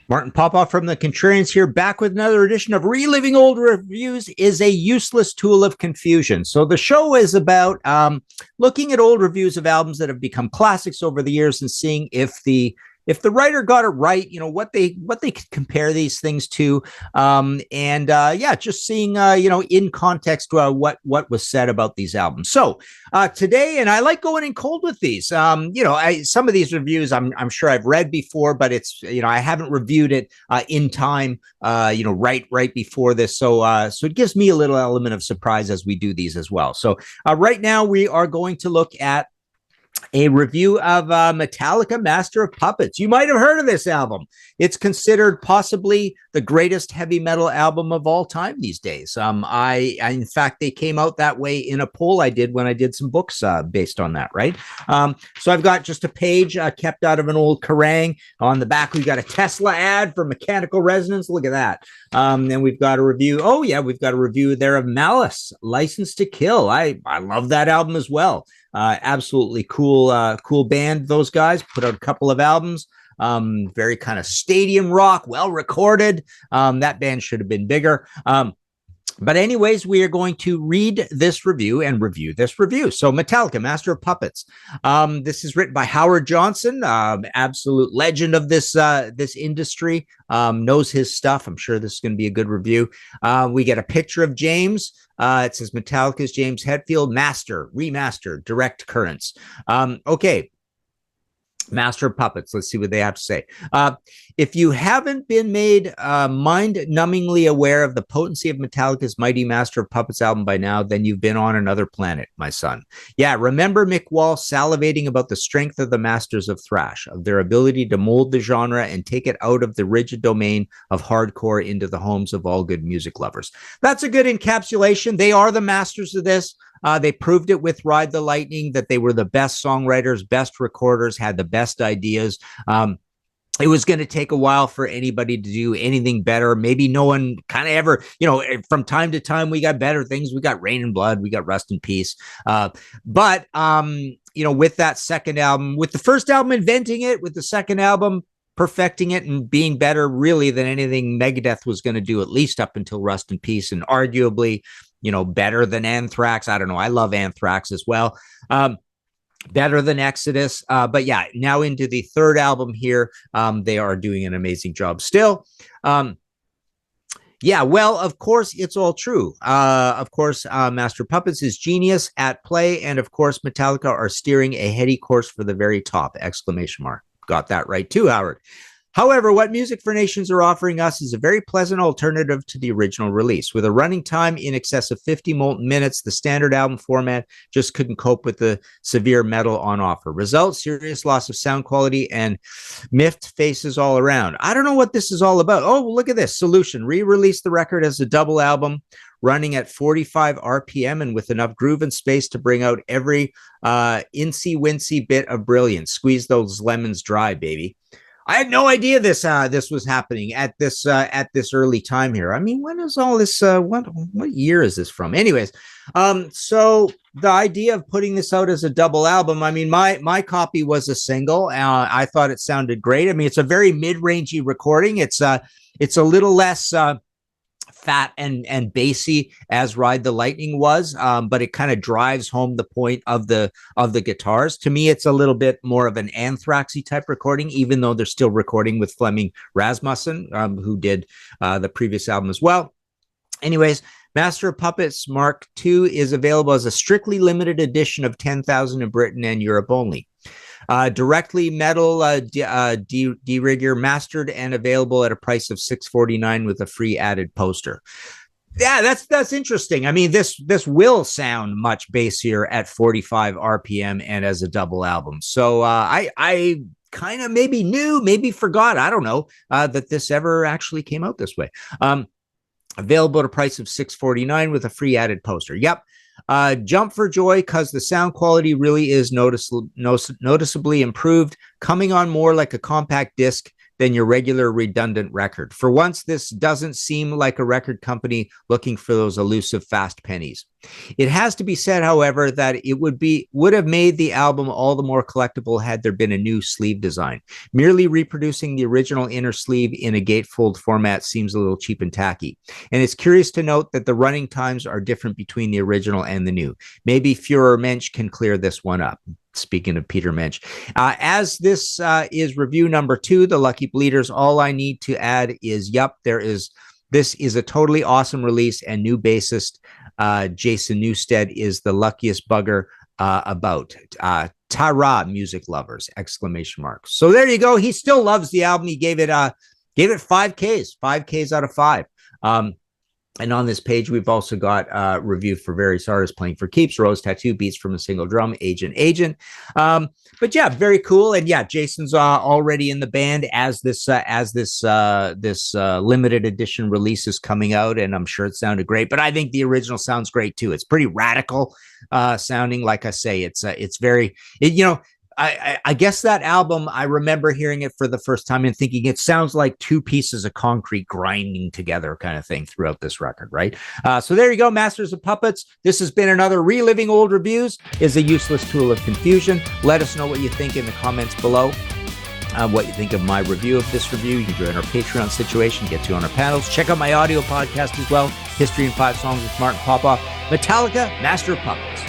Martin Popoff from the Contrarians here, back with another edition of Reliving Old Reviews is a useless tool of confusion. So the show is about looking at old reviews of albums that have become classics over the years and seeing if the writer got it right, what they could compare these things to, just seeing in context what was said about these albums. So today, and I like going in cold with these. Some of these reviews I'm sure I've read before, but it's I haven't reviewed it in time, right before this. So it gives me a little element of surprise as we do these as well. So right now we are going to look at a review of Metallica Master of Puppets. You might have heard of this album. It's considered possibly the greatest heavy metal album of all time these days. In fact, they came out that way in a poll I did when I did some books based on that, right? So I've got just a page kept out of an old Kerrang. On the back, we've got a Tesla ad for mechanical resonance. Look at that. Then we've got a review. Oh, yeah, we've got a review there of Malice, License to Kill. I love that album as well. Absolutely cool band. Those guys put out a couple of albums, very kind of stadium rock, well recorded. That band should have been bigger. But anyways, we are going to read this review and review this review. So Metallica, Master of Puppets. This is written by Howard Johnson, absolute legend of this industry, knows his stuff. I'm sure this is going to be a good review. We get a picture of James. It says Metallica's James Hetfield, Master, Remastered, Direct Currents. Okay. Master of Puppets. Let's see what they have to say. If you haven't been made mind-numbingly aware of the potency of Metallica's mighty Master of Puppets album by now, then you've been on another planet, my son. Yeah, remember Mick Wall salivating about the strength of the Masters of Thrash, of their ability to mold the genre and take it out of the rigid domain of hardcore into the homes of all good music lovers. That's a good encapsulation. They are the masters of this. They proved it with Ride the Lightning that they were the best songwriters, best recorders, had the best ideas. It was going to take a while for anybody to do anything better. Maybe no one kind of ever, from time to time, we got better things. We got Rain and Blood. We got Rust in Peace. But with that second album, with the first album inventing it, with the second album perfecting it and being better really than anything Megadeth was going to do, at least up until Rust in Peace, and arguably, better than Anthrax. I don't know. I love Anthrax as well. Better than Exodus. But yeah, now into the third album here, they are doing an amazing job still. Yeah, well, of course, it's all true. Of course, Master Puppets is genius at play. And of course, Metallica are steering a heady course for the very top, ! Got that right too, Howard. However, what Music for Nations are offering us is a very pleasant alternative to the original release. With a running time in excess of 50 molten minutes, the standard album format just couldn't cope with the severe metal on offer. Result, serious loss of sound quality and miffed faces all around. I don't know what this is all about. Oh, look at this. Solution. Re-release the record as a double album, running at 45 RPM and with enough groove and space to bring out every incy-wincy bit of brilliance. Squeeze those lemons dry, baby. I had no idea this was happening at this early time here. I mean, when is all this? What year is this from? Anyways, so the idea of putting this out as a double album. I mean, my copy was a single. I thought it sounded great. I mean, it's a very mid-rangey recording. It's a little less fat and bassy as Ride the Lightning was, but it kind of drives home the point of the guitars. To me, it's a little bit more of an Anthraxy type recording, even though they're still recording with Flemming Rasmussen, who did the previous album as well. Anyways, Master of Puppets Mark II is available as a strictly limited edition of 10,000 in Britain and Europe only. Directly metal de-rigger, mastered and available at a price of $6.49 with a free added poster. Yeah, that's interesting. I mean, this will sound much bassier at 45 RPM and as a double album. So I kind of maybe knew, maybe forgot, I don't know, that this ever actually came out this way. Available at a price of $6.49 with a free added poster. Yep. Jump for joy because the sound quality really is noticeably improved, coming on more like a compact disc than your regular redundant record. For once, this doesn't seem like a record company looking for those elusive fast pennies. It has to be said, however, that it would have made the album all the more collectible had there been a new sleeve design. Merely reproducing the original inner sleeve in a gatefold format seems a little cheap and tacky. And it's curious to note that the running times are different between the original and the new. Maybe Führer Mensch can clear this one up. Speaking of Peter Mensch, as this is review number 2, The Lucky Bleeders, all I need to add is, this is a totally awesome release, and new bassist Jason Newsted is the luckiest bugger about. Ta-ra, music lovers! ! So there you go. He still loves the album. He gave it 5 Ks out of 5. And on this page, we've also got a review for various artists playing for keeps, Rose Tattoo, Beats from a Single Drum, Agent. But yeah, very cool. And yeah, Jason's already in the band as this limited edition release is coming out, and I'm sure it sounded great. But I think the original sounds great too. It's pretty radical sounding. Like I say, it's very, I guess that album, I remember hearing it for the first time and thinking it sounds like 2 pieces of concrete grinding together kind of thing throughout this record, right? So there you go, Masters of Puppets. This has been another Reliving Old Reviews is a useless tool of confusion. Let us know what you think in the comments below. What you think of my review of this review. You can join our Patreon situation, get to on our panels. Check out my audio podcast as well, History in 5 Songs with Martin Popoff. METALLICA, Master of Puppets.